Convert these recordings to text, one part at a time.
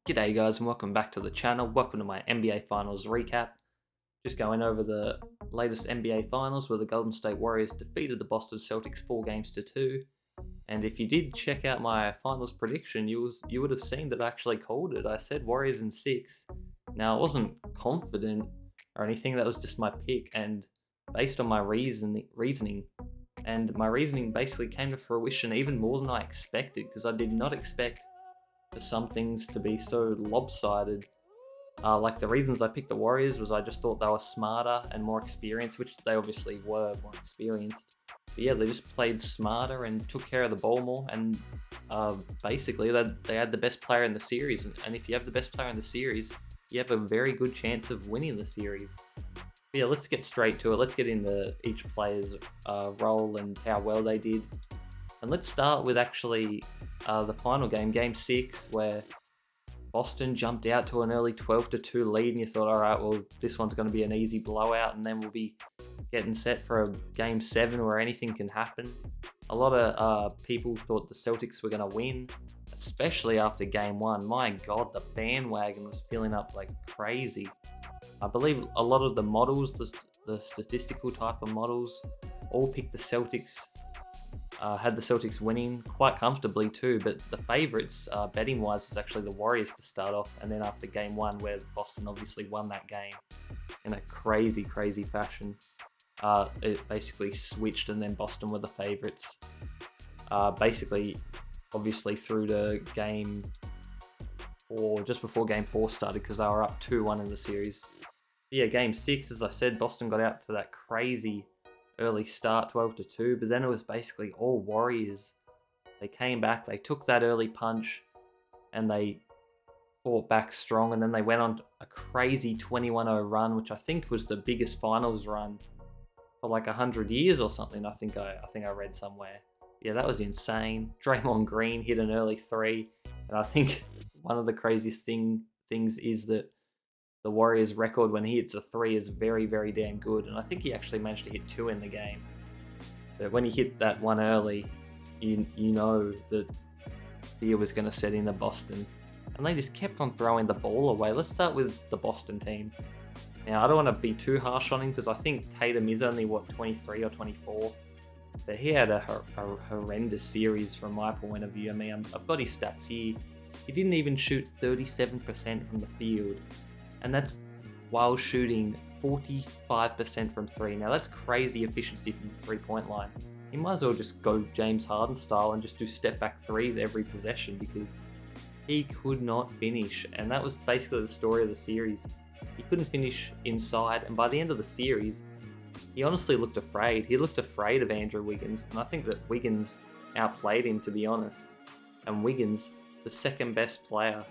G'day guys and welcome back to the channel. Welcome to my NBA Finals recap. Just going over the latest NBA Finals where the Golden State Warriors defeated the Boston Celtics 4-2. And if you did check out my Finals prediction, you would have seen that I actually called it. I said Warriors in 6. Now I wasn't confident or anything, that was just my pick and based on my reasoning. And my reasoning basically came to fruition even more than I expected because I did not expect for some things to be so lopsided. Like the reasons I picked the Warriors was I just thought they were smarter and more experienced, which they obviously were more experienced. But yeah, they just played smarter and took care of the ball more, and basically they had the best player in the series. And if you have the best player in the series, you have a very good chance of winning the series. But yeah, let's get straight to it. Let's get into each player's role and how well they did. And let's start with actually the final game, Game 6, where Boston jumped out to an early 12-2 lead, and you thought, all right, well, this one's going to be an easy blowout, and then we'll be getting set for a Game 7 where anything can happen. A lot of people thought the Celtics were going to win, especially after Game 1. My God, the bandwagon was filling up like crazy. I believe a lot of the models, the statistical type of models, all picked the Celtics. Had the Celtics winning quite comfortably too, but the favourites betting wise was actually the Warriors to start off, and then after Game 1 where Boston obviously won that game in a crazy fashion, it basically switched and then Boston were the favourites basically obviously through to Game 4, just before Game 4 started, because they were up 2-1 in the series. But yeah, Game 6, as I said, Boston got out to that crazy early start, 12-2, but then it was basically all Warriors. They came back, they took that early punch, and they fought back strong, and then they went on a crazy 21-0 run, which I think was the biggest finals run for like 100 years or something. I think I read somewhere. Yeah, that was insane. Draymond Green hit an early 3, and I think one of the craziest things is that the Warriors' record when he hits a 3 is very damn good, and I think he actually managed to hit 2 in the game. But when he hit that one early, you know that fear was going to set in at Boston, and they just kept on throwing the ball away. Let's start with the Boston team. Now, I don't want to be too harsh on him because I think Tatum is only, 23 or 24, but he had a horrendous series from my point of view. I mean, I've got his stats here. He didn't even shoot 37% from the field, and that's while shooting 45% from 3. Now that's crazy efficiency from the 3-point line. He might as well just go James Harden style and just do step back 3s every possession, because he could not finish, and that was basically the story of the series. He couldn't finish inside, and by the end of the series, he honestly looked afraid. He looked afraid of Andrew Wiggins, and I think that Wiggins outplayed him, to be honest. And Wiggins, the second best player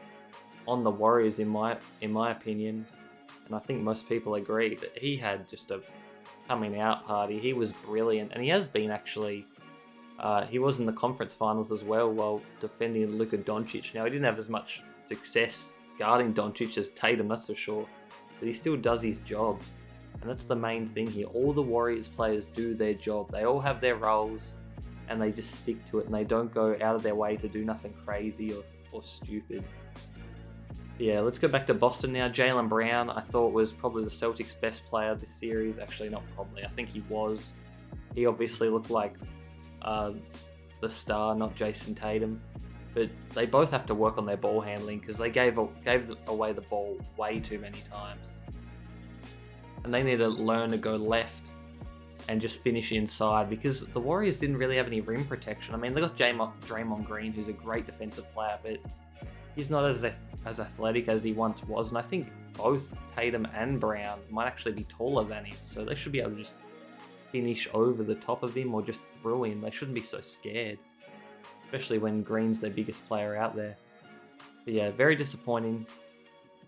on the Warriors in my opinion, and I think most people agree, but he had just a coming out party. He was brilliant, and he has been actually. He was in the conference finals as well while defending Luka Doncic. Now, he didn't have as much success guarding Doncic as Tatum, that's for sure, but he still does his job, and that's the main thing here. All the Warriors players do their job. They all have their roles, and they just stick to it, and they don't go out of their way to do nothing crazy or stupid. Yeah, let's go back to Boston now. Jaylen Brown, I thought, was probably the Celtics' best player this series. Actually, not probably. I think he was. He obviously looked like the star, not Jason Tatum. But they both have to work on their ball handling because they gave away the ball way too many times. And they need to learn to go left and just finish inside, because the Warriors didn't really have any rim protection. I mean, they got Draymond Green, who's a great defensive player, but he's not as athletic as he once was, and I think both Tatum and Brown might actually be taller than him, so they should be able to just finish over the top of him or just through him. They shouldn't be so scared, especially when Green's their biggest player out there. But yeah, very disappointing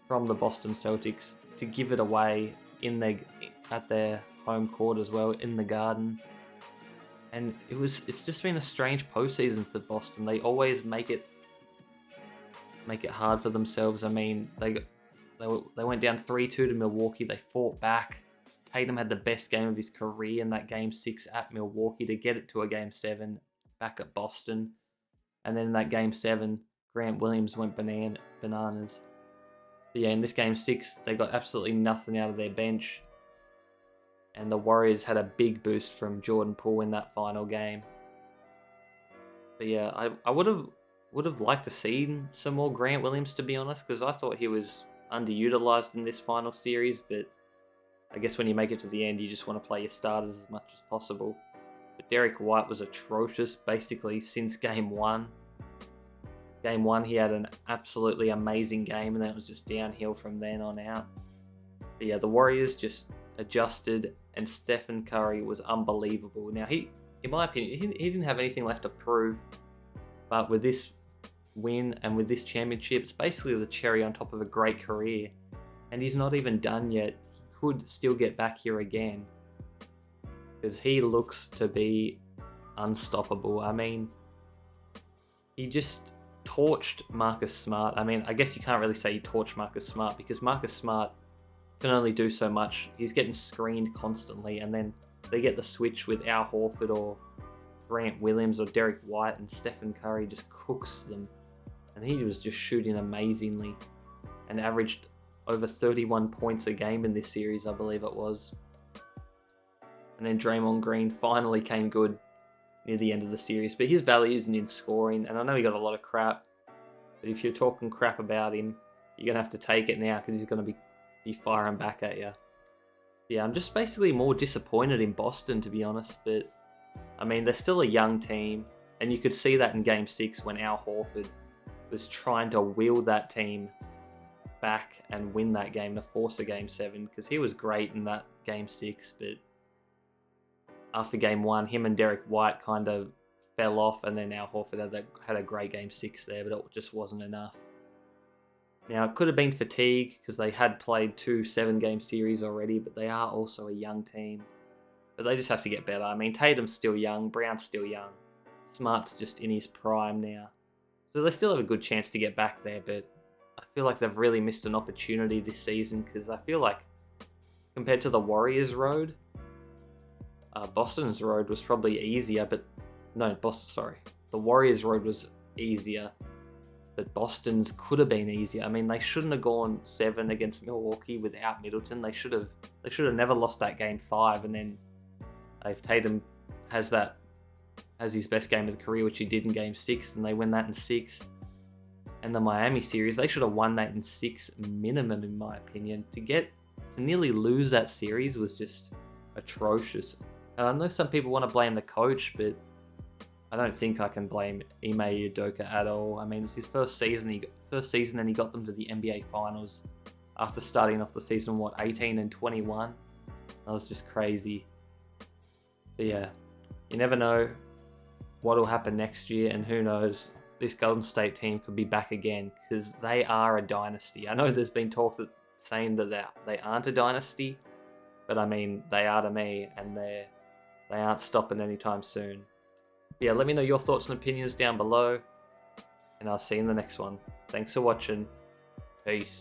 from the Boston Celtics to give it away at their home court as well, in the Garden. And it's just been a strange postseason for Boston. They always make it hard for themselves. I mean, they went down 3-2 to Milwaukee. They fought back. Tatum had the best game of his career in that Game 6 at Milwaukee to get it to a Game 7 back at Boston. And then in that Game 7, Grant Williams went bananas. But yeah, in this game 6, they got absolutely nothing out of their bench. And the Warriors had a big boost from Jordan Poole in that final game. But yeah, I would have liked to see some more Grant Williams, to be honest, because I thought he was underutilized in this final series. But I guess when you make it to the end, you just want to play your starters as much as possible. But Derek White was atrocious basically since game 1. Game 1, he had an absolutely amazing game, and then it was just downhill from then on out. But yeah, the Warriors just adjusted, and Stephen Curry was unbelievable. Now, in my opinion, he didn't have anything left to prove, but with this win and with this championship, it's basically the cherry on top of a great career, and he's not even done yet. He could still get back here again, because he looks to be unstoppable. I mean, he just torched Marcus Smart. I mean, I guess you can't really say he torched Marcus Smart, because Marcus Smart can only do so much. He's getting screened constantly, and then they get the switch with Al Horford or Grant Williams or Derek White, and Stephen Curry just cooks them. And he was just shooting amazingly and averaged over 31 points a game in this series, I believe it was. And then Draymond Green finally came good near the end of the series, but his value isn't in scoring, and I know he got a lot of crap, but if you're talking crap about him, you're going to have to take it now, because he's going to be firing back at you. Yeah, I'm just basically more disappointed in Boston, to be honest, but I mean, they're still a young team, and you could see that in Game 6 when Al Horford was trying to wheel that team back and win that game to force a Game 7, because he was great in that Game 6, but after Game 1, him and Derek White kind of fell off, and then Al Horford had a great Game 6 there, but it just wasn't enough. Now, it could have been fatigue, because they had played 2 7-game series already, but they are also a young team. But they just have to get better. I mean, Tatum's still young, Brown's still young, Smart's just in his prime now. So they still have a good chance to get back there, but I feel like they've really missed an opportunity this season, because I feel like compared to the Warriors' road, Boston's road was probably easier, but no, the Warriors' road was easier, but Boston's could have been easier. I mean, they shouldn't have gone 7 against Milwaukee without Middleton. They should have never lost that Game 5, and then if Tatum has his best game of the career, which he did in Game 6, and they win that in 6. And the Miami series, they should have won that in 6 minimum, in my opinion. To nearly lose that series was just atrocious. And I know some people want to blame the coach, but I don't think I can blame Ime Udoka at all. I mean, it's his first season, and he got them to the NBA Finals after starting off the season, 18-21? That was just crazy. But yeah, you never know what will happen next year, and who knows, this Golden State team could be back again, because they are a dynasty. I know there's been talk saying that they aren't a dynasty, but I mean, they are to me, and they aren't stopping anytime soon. Yeah, let me know your thoughts and opinions down below, and I'll see you in the next one. Thanks for watching. Peace.